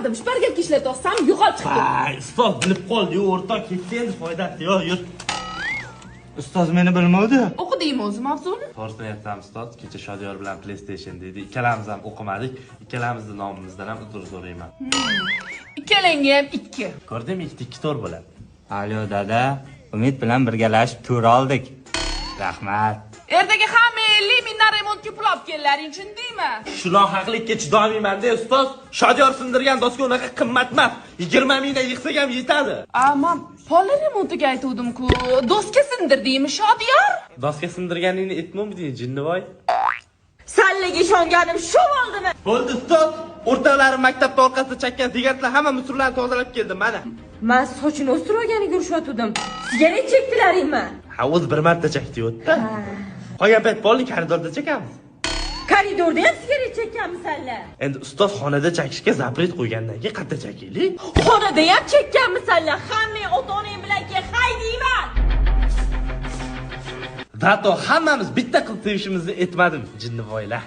bilmadim. Shpargalka ishlatyapsam, yo'qolib chiqdi. Ay, ustoz bilib qoldi, o'rtoq ketdi endi foydasi yo'q, yur. Ustoz meni bilmovdi. O'qidingmi o'zi mavzuni? To'g'risini aytsam, ustoz, kecha Shodiyor bilan PlayStation dedi. Ikkalamiz ham o'qimadik. Ikkalamizning nomimizdan ham uzr so'rayman. Ikkalangga ham 2. Ko'rdingmi, ikki to'r bo'ladi. Alo dada, Umid bilan birgalashib tur oldik. Rahmat. Ertaga hamma 50 mingdan remontga pul olib kellaring, tushundingmi? Shunaqa haqlikka chidolmayman-da, ustoz. Shodiyor sindirgan doska unaqa qimmat emas. 20 mingdan yig'sak ham yetadi. Men poli remontiga aytuvdim-ku. Doska sindirdingmi, Shodiyor? Doska sindirganingni aytmovding, jinnivoy. Sallaga ishonganim shu bo'ldimi? Bo'ldi, ustoz. O'rtoqlarim maktabda orqasida chakkan tegantlar hamma musullarni tozalab keldim, mana. Men sochini o'stirganiga urishatdim. Sigaret chekdilaringmi? Ha, o'zi bir marta chakdi-yu-da. Qolgan payt polni koridorda chekamiz. Koridorda ham sigaret chekkanmisanlar? Endi ustoz xonada chakishga zapret qo'ygandan keyin qayerda chakaylik? Xonada ham chekkanmisanlar? Hammang ota-onang bilan kel, haydayman. Zato hammamiz bitta qilib sevishimizni aytmadim, jinnivoylar.